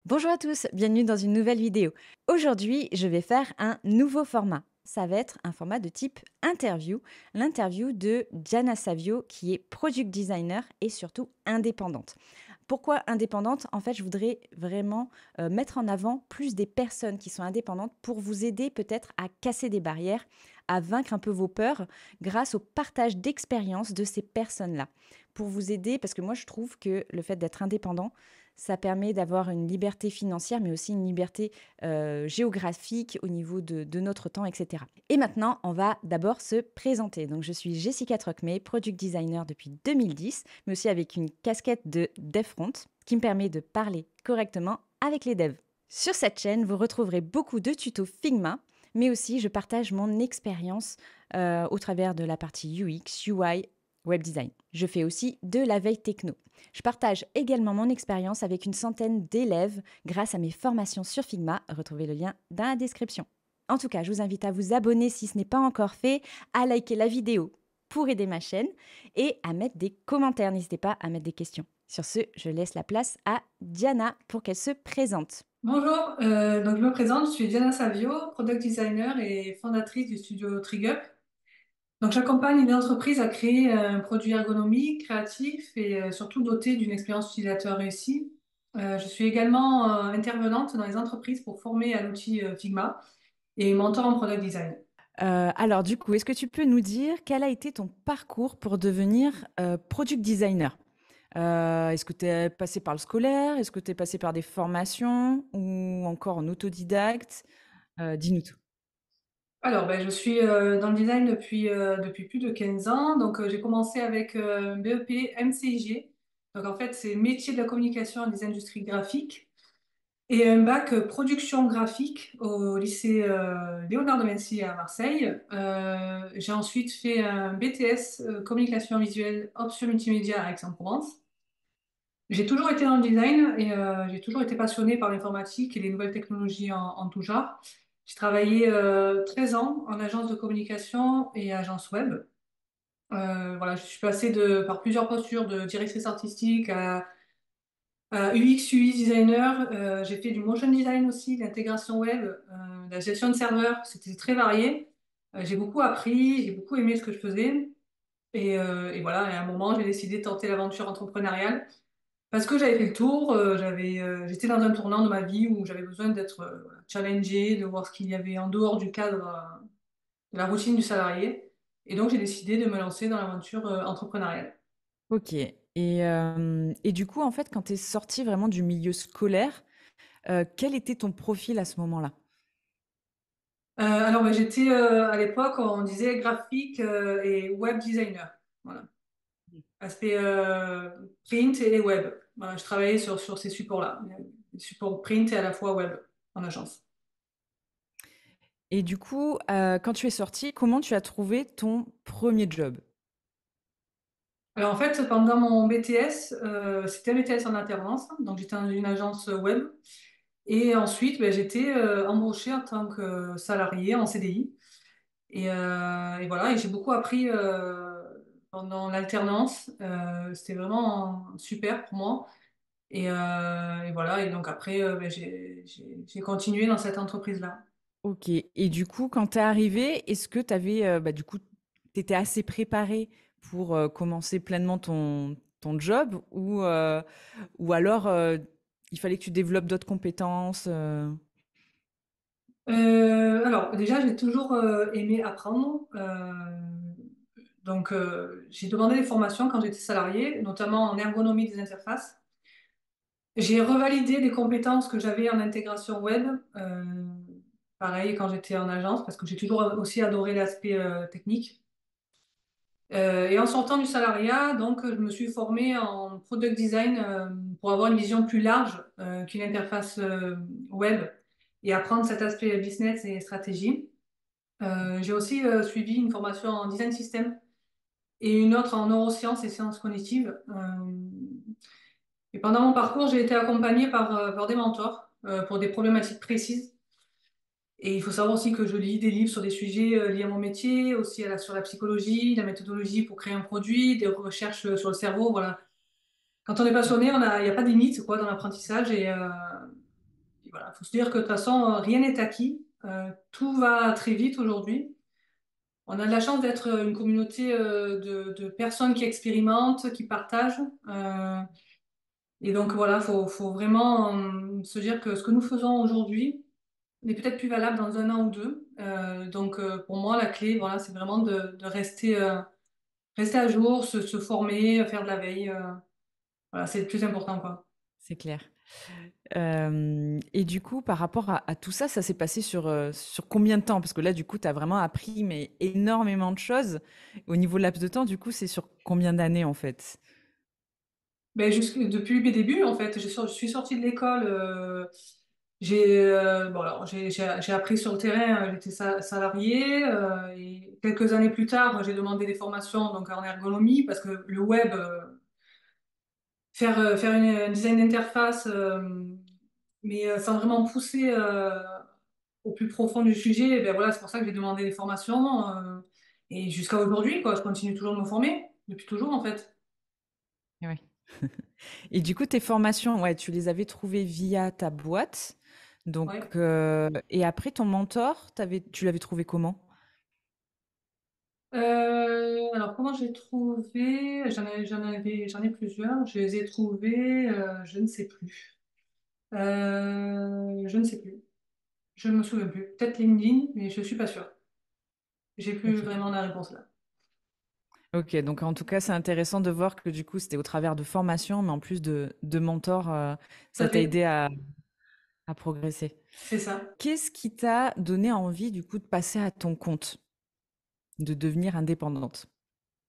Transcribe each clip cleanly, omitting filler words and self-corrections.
Bonjour à tous, bienvenue dans une nouvelle vidéo. Aujourd'hui, je vais faire un nouveau format. Ça va être un format de type interview, l'interview de Diana Savio qui est product designer et surtout indépendante. Pourquoi indépendante? En fait, je voudrais vraiment mettre en avant plus des personnes qui sont indépendantes pour vous aider peut-être à casser des barrières, à vaincre un peu vos peurs grâce au partage d'expériences de ces personnes-là. Pour vous aider, parce que moi je trouve que le fait d'être indépendant, ça permet d'avoir une liberté financière, mais aussi une liberté géographique au niveau de notre temps, etc. Et maintenant, on va d'abord se présenter. Donc, je suis Jessica Truckmay, product designer depuis 2010, mais aussi avec une casquette de DevFront qui me permet de parler correctement avec les devs. Sur cette chaîne, vous retrouverez beaucoup de tutos Figma, mais aussi je partage mon expérience au travers de la partie UX, UI, web design. Je fais aussi de la veille techno. Je partage également mon expérience avec une centaine d'élèves grâce à mes formations sur Figma. Retrouvez le lien dans la description. En tout cas, je vous invite à vous abonner si ce n'est pas encore fait, à liker la vidéo pour aider ma chaîne et à mettre des commentaires. N'hésitez pas à mettre des questions. Sur ce, je laisse la place à Diana pour qu'elle se présente. Bonjour, donc je me présente, je suis Diana Savio, product designer et fondatrice du studio TrigUp. Donc j'accompagne une entreprise à créer un produit ergonomique, créatif et surtout doté d'une expérience utilisateur réussie. Je suis également intervenante dans les entreprises pour former à l'outil Figma et mentor en product design. Alors du coup, est-ce que tu peux nous dire quel a été ton parcours pour devenir product designer? Est-ce que tu es passé par le scolaire? Est-ce que tu es passé par des formations ou encore en autodidacte? Dis-nous tout. Alors, je suis dans le design depuis plus de 15 ans. Donc, j'ai commencé avec un BEP MCIG. Donc, en fait, c'est métier de la communication et des industries graphiques. Et un bac production graphique au lycée Léonard de Vinci à Marseille. J'ai ensuite fait un BTS communication visuelle option multimédia à Aix-en-Provence. J'ai toujours été dans le design et j'ai toujours été passionnée par l'informatique et les nouvelles technologies en tout genre. J'ai travaillé 13 ans en agence de communication et agence web. Voilà, je suis passée par plusieurs postures de directrice artistique à UX, UI designer. J'ai fait du motion design aussi, de l'intégration web, de la gestion de serveurs. C'était très varié. J'ai beaucoup appris, j'ai beaucoup aimé ce que je faisais. Et voilà, et à un moment, j'ai décidé de tenter l'aventure entrepreneuriale. Parce que j'avais fait le tour, j'étais dans un tournant de ma vie où j'avais besoin d'être voilà, challengée, de voir ce qu'il y avait en dehors du cadre de la routine du salarié. Et donc j'ai décidé de me lancer dans l'aventure entrepreneuriale. Ok. Et du coup, en fait, quand tu es sorti vraiment du milieu scolaire, quel était ton profil à ce moment-là? Alors j'étais à l'époque, on disait graphique et web designer. Voilà. Aspect print et web. Voilà, je travaillais sur ces supports-là, les supports print et à la fois web en agence. Et du coup, quand tu es sorti, comment tu as trouvé ton premier job? Alors en fait, pendant mon BTS, c'était un BTS en alternance, donc j'étais dans une agence web. Et ensuite, j'étais embauchée en tant que salariée en CDI. Et voilà, et j'ai beaucoup appris pendant l'alternance. C'était vraiment super pour moi. Et voilà, et donc après, j'ai continué dans cette entreprise-là. Ok. Et du coup, quand tu es arrivé, est-ce que tu avais, du coup, tu étais assez préparé pour commencer pleinement ton job ou alors il fallait que tu développes d'autres compétences Alors déjà, j'ai toujours aimé apprendre. Donc, j'ai demandé des formations quand j'étais salariée, notamment en ergonomie des interfaces. J'ai revalidé des compétences que j'avais en intégration web, pareil quand j'étais en agence, parce que j'ai toujours aussi adoré l'aspect technique. Et en sortant du salariat, donc, je me suis formée en product design pour avoir une vision plus large qu'une interface web et apprendre cet aspect business et stratégie. J'ai aussi suivi une formation en design system et une autre en neurosciences et sciences cognitives. Et pendant mon parcours, j'ai été accompagnée par des mentors pour des problématiques précises. Et il faut savoir aussi que je lis des livres sur des sujets liés à mon métier, aussi sur la psychologie, la méthodologie pour créer un produit, des recherches sur le cerveau. Voilà. Quand on est passionné, il n'y a pas de limite quoi, dans l'apprentissage. voilà, faut se dire que de toute façon, rien n'est acquis. Tout va très vite aujourd'hui. On a de la chance d'être une communauté de personnes qui expérimentent, qui partagent. Et donc voilà, faut vraiment se dire que ce que nous faisons aujourd'hui n'est peut-être plus valable dans un an ou deux. Pour moi, la clé, voilà, c'est vraiment de rester à jour, se former, faire de la veille. Voilà, c'est le plus important, quoi. C'est clair. Et du coup, par rapport à tout ça, ça s'est passé sur combien de temps? Parce que là, du coup, tu as vraiment appris mais énormément de choses. Au niveau laps de temps, du coup, c'est sur combien d'années, en fait? Ben, depuis mes débuts, en fait, je suis sortie de l'école. Bon, alors, j'ai appris sur le terrain, j'étais salariée. Et quelques années plus tard, j'ai demandé des formations donc, en ergonomie parce que le web, faire un design d'interface, mais sans vraiment pousser au plus profond du sujet, eh ben voilà, c'est pour ça que j'ai demandé des formations. Et jusqu'à aujourd'hui, quoi, je continue toujours de me former, depuis toujours en fait. Ouais. Et du coup, tes formations, ouais, tu les avais trouvées via ta boîte. Donc, Ouais. et après, ton mentor, tu l'avais trouvé comment? Alors comment j'ai trouvé? J'en ai plusieurs. Je les ai trouvés, je ne sais plus. Je ne sais plus. Je me souviens plus. Peut-être LinkedIn, mais je suis pas sûre. J'ai plus Ok. vraiment la réponse là. Ok, donc en tout cas, c'est intéressant de voir que du coup, c'était au travers de formations, mais en plus de mentors, Tout à ça t'a fait. aidé à progresser. C'est ça. Qu'est-ce qui t'a donné envie du coup de passer à ton compte, de devenir indépendante?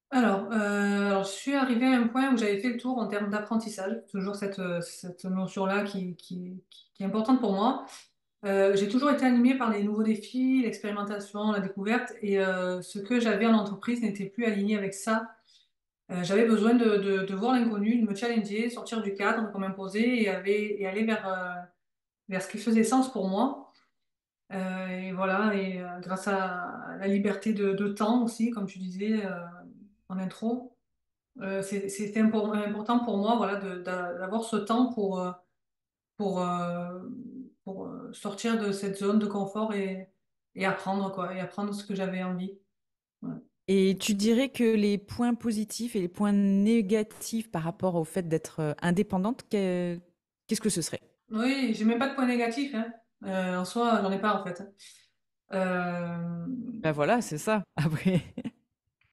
Alors, je suis arrivée à un point où j'avais fait le tour en termes d'apprentissage. Toujours cette notion-là qui est importante pour moi. J'ai toujours été animée par les nouveaux défis, l'expérimentation, la découverte, et ce que j'avais en entreprise n'était plus aligné avec ça. J'avais besoin de voir l'inconnu, de me challenger, sortir du cadre qu'on m'imposait et aller vers ce qui faisait sens pour moi. Et voilà, et grâce à la liberté de temps aussi, comme tu disais en intro, c'était important pour moi voilà, d'avoir ce temps pour, euh, pour sortir de cette zone de confort et apprendre, quoi, et apprendre ce que j'avais envie. Ouais. Et tu dirais que les points positifs et les points négatifs par rapport au fait d'être indépendante, qu'est-ce que ce serait? Oui, j'ai même pas de point négatif, hein. En soi, j'en ai pas en fait. Euh, Ben voilà, c'est ça. Après,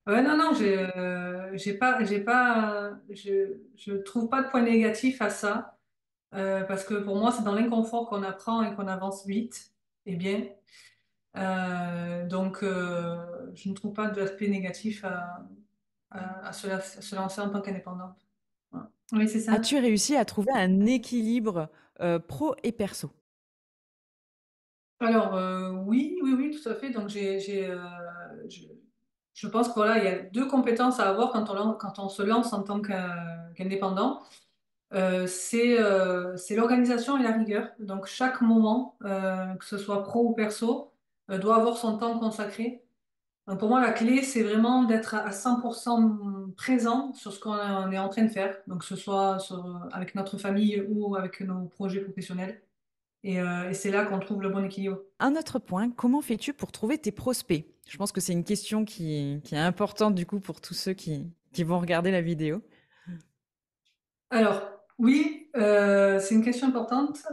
Ouais, non, non, je trouve pas de point négatif à ça, parce que pour moi, c'est dans l'inconfort qu'on apprend et qu'on avance vite et bien. Je ne trouve pas d'aspect négatif à se lancer en tant qu'indépendante. Ouais. Oui, c'est ça. as-tu réussi à trouver un équilibre pro et perso? Alors, oui, oui, oui, tout à fait. Je pense que voilà, il y a deux compétences à avoir quand on se lance en tant qu'indépendant. C'est l'organisation et la rigueur. Donc, chaque moment, que ce soit pro ou perso, doit avoir son temps consacré. Donc, pour moi, la clé, c'est vraiment d'être à 100% présent sur ce qu'on est en train de faire. Donc, que ce soit avec notre famille ou avec nos projets professionnels. Et c'est là qu'on trouve le bon équilibre. Un autre point, comment fais-tu pour trouver tes prospects? Je pense que c'est une question qui est importante du coup pour tous ceux qui vont regarder la vidéo. Alors, oui, c'est une question importante.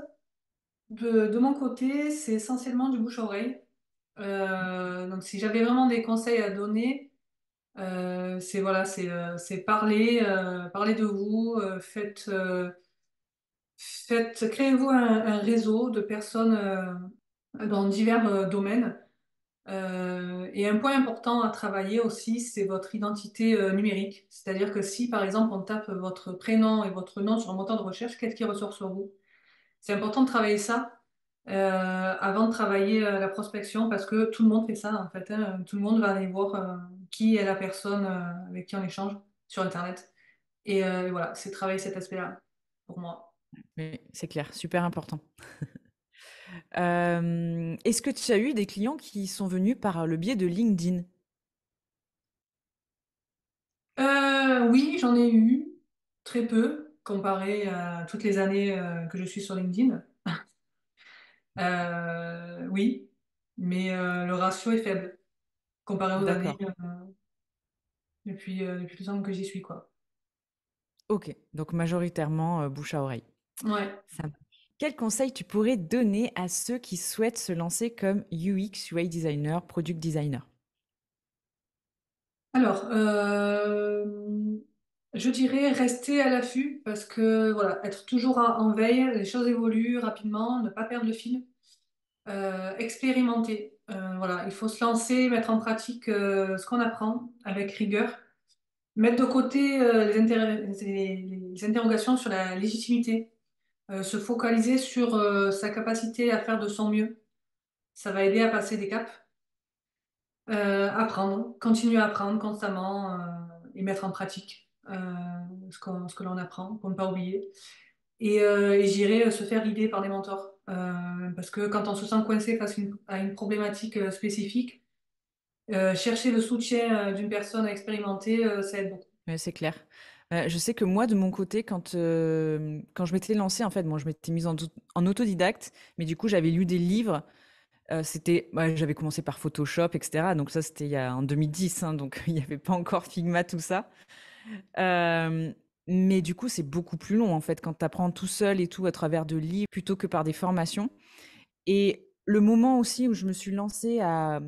De mon côté, c'est essentiellement du bouche-oreille. Donc, si j'avais vraiment des conseils à donner, c'est parler de vous, créez-vous un réseau de personnes dans divers domaines. Et un point important à travailler aussi, c'est votre identité numérique. C'est-à-dire que si, par exemple, on tape votre prénom et votre nom sur un moteur de recherche, qu'est-ce qui ressort sur vous? C'est important de travailler ça avant de travailler la prospection parce que tout le monde fait ça, en fait, hein. Tout le monde va aller voir qui est la personne avec qui on échange sur Internet. Et voilà, c'est travailler cet aspect-là pour moi. Oui, c'est clair, super important. Est-ce que tu as eu des clients qui sont venus par le biais de LinkedIn? Oui, j'en ai eu très peu comparé à toutes les années que je suis sur LinkedIn. Oui, mais le ratio est faible comparé aux années D'accord. depuis le temps que j'y suis, quoi. Ok, donc majoritairement bouche à oreille. Ouais. Ça marche. Quel conseil tu pourrais donner à ceux qui souhaitent se lancer comme UX, UI designer, product designer? Alors, je dirais rester à l'affût parce que voilà, être toujours en veille, les choses évoluent rapidement, ne pas perdre le fil, expérimenter. Voilà, il faut se lancer, mettre en pratique ce qu'on apprend avec rigueur, mettre de côté les interrogations sur la légitimité, se focaliser sur sa capacité à faire de son mieux. Ça va aider à passer des caps. Apprendre, continuer à apprendre constamment et mettre en pratique ce que l'on apprend pour ne pas oublier. Et j'irai se faire guider par des mentors. Parce que quand on se sent coincé à une problématique spécifique, chercher le soutien d'une personne expérimentée, ça aide beaucoup. Ouais, c'est clair. Je sais que moi, de mon côté, quand je m'étais lancée, en fait, bon, je m'étais mise en autodidacte, mais du coup, j'avais lu des livres. J'avais commencé par Photoshop, etc. Donc ça, c'était en 2010, hein, donc il n'y avait pas encore Figma, tout ça. Euh, mais du coup, c'est beaucoup plus long, en fait, quand tu apprends tout seul et tout à travers de livres plutôt que par des formations. Et le moment aussi où je me suis lancée à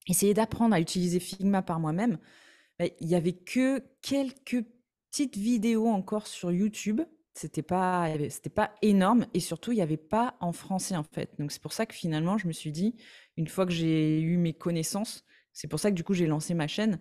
essayer d'apprendre à utiliser Figma par moi-même, bah, il y avait que quelques petites vidéos encore sur YouTube. C'était pas énorme et surtout, il y avait pas en français, en fait. Donc, c'est pour ça que finalement, je me suis dit, une fois que j'ai eu mes connaissances, c'est pour ça que du coup, j'ai lancé ma chaîne.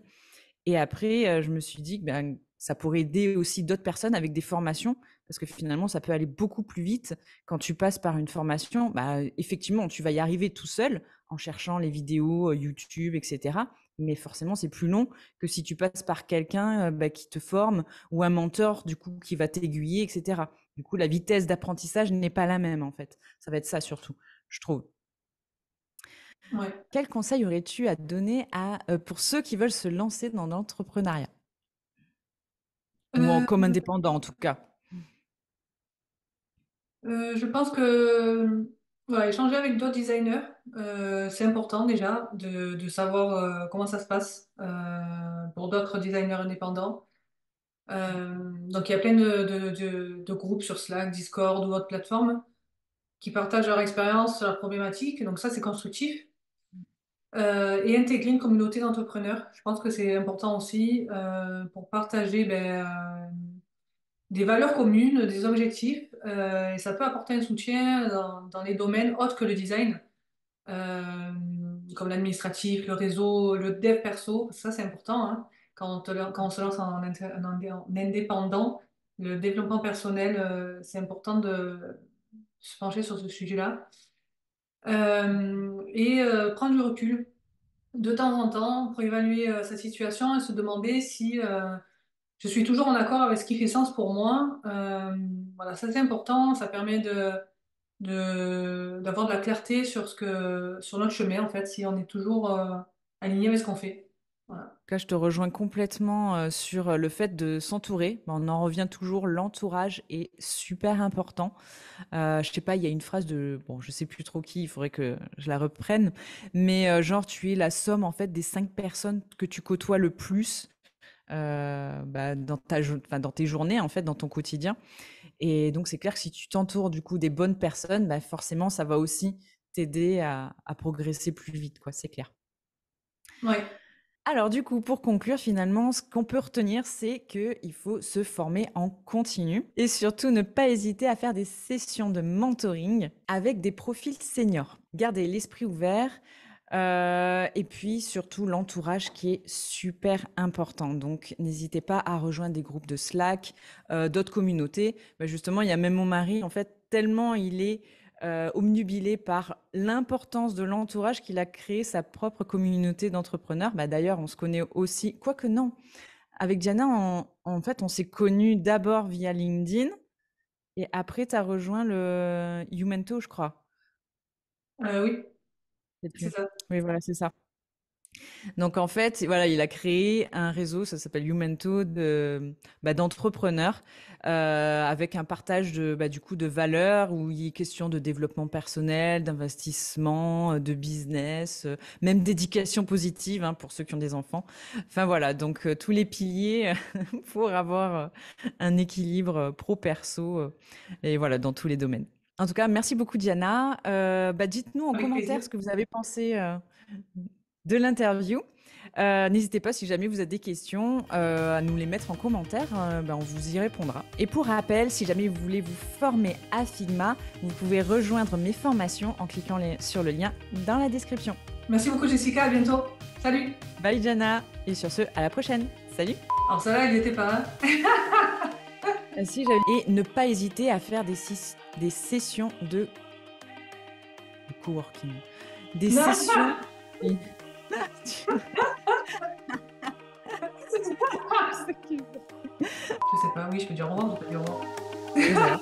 Et après, je me suis dit que ben, ça pourrait aider aussi d'autres personnes avec des formations, parce que finalement, ça peut aller beaucoup plus vite quand tu passes par une formation. Bah, effectivement, tu vas y arriver tout seul en cherchant les vidéos YouTube, etc. Mais forcément, c'est plus long que si tu passes par quelqu'un bah, qui te forme ou un mentor, du coup, qui va t'aiguiller, etc. Du coup, la vitesse d'apprentissage n'est pas la même, en fait. Ça va être ça surtout, je trouve. Ouais. Quel conseil aurais-tu à donner pour ceux qui veulent se lancer dans l'entrepreneuriat? Ou Euh, comme indépendant, en tout cas. je pense que voilà, échanger avec d'autres designers, c'est important déjà de savoir comment ça se passe pour d'autres designers indépendants. Donc il y a plein de groupes sur Slack, Discord ou autres plateformes qui partagent leur expérience, leurs problématiques. Donc ça, c'est constructif. Et intégrer une communauté d'entrepreneurs. Je pense que c'est important aussi pour partager des valeurs communes, des objectifs. Et ça peut apporter un soutien dans les domaines autres que le design, euh, comme l'administratif, le réseau, le dev perso. Ça, c'est important, hein. Quand on se lance en indépendant, le développement personnel, c'est important de se pencher sur ce sujet-là. Et prendre du recul de temps en temps pour évaluer sa situation et se demander si je suis toujours en accord avec ce qui fait sens pour moi. Voilà, ça c'est important, ça permet d'avoir de la clarté sur notre chemin en fait, si on est toujours aligné avec ce qu'on fait. Voilà. Là, je te rejoins complètement sur le fait de s'entourer. On en revient toujours, l'entourage est super important. Je sais pas, il y a une phrase bon, je sais plus trop qui, il faudrait que je la reprenne, mais genre, tu es la somme en fait des 5 personnes que tu côtoies le plus bah, enfin, dans tes journées, en fait, dans ton quotidien. Et donc, c'est clair que si tu t'entoures du coup des bonnes personnes, bah, forcément, ça va aussi t'aider à progresser plus vite, quoi, c'est clair. Ouais. Alors du coup, pour conclure, finalement, ce qu'on peut retenir, c'est qu'il faut se former en continu et surtout ne pas hésiter à faire des sessions de mentoring avec des profils seniors. Gardez l'esprit ouvert et puis surtout l'entourage qui est super important. Donc n'hésitez pas à rejoindre des groupes de Slack, d'autres communautés. Bah, justement, il y a même mon mari, en fait, tellement il est omnubilé par l'importance de l'entourage qu'il a créé sa propre communauté d'entrepreneurs. Bah, d'ailleurs, on se connaît aussi, quoique non, avec Diana, en fait, on s'est connus d'abord via LinkedIn et après, tu as rejoint le Youmento, je crois. Oui, Je sais c'est plus. ça. Oui, voilà, c'est ça. Donc en fait, voilà, il a créé un réseau, ça s'appelle Youmento, d'entrepreneurs avec un partage du coup, de valeurs où il est question de développement personnel, d'investissement, de business, même d'éducation positive hein, pour ceux qui ont des enfants. Enfin voilà, donc tous les piliers pour avoir un équilibre pro-perso et voilà, dans tous les domaines. En tout cas, merci beaucoup Diana. Dites-nous en Avec commentaire plaisir. ce que vous avez pensé de l'interview. N'hésitez pas, si jamais vous avez des questions, à nous les mettre en commentaire. On vous y répondra. Et pour rappel, si jamais vous voulez vous former à Figma, vous pouvez rejoindre mes formations en cliquant sur le lien dans la description. Merci beaucoup, Jessica. À bientôt. Salut. Bye Jana. Et sur ce, à la prochaine. Salut. Alors, ça là, il n'était pas. Et ne pas hésiter à faire des sessions de coworking. Des Non. sessions. Je sais pas, oui, je peux dire au revoir, je peux dire au revoir. Oui, voilà.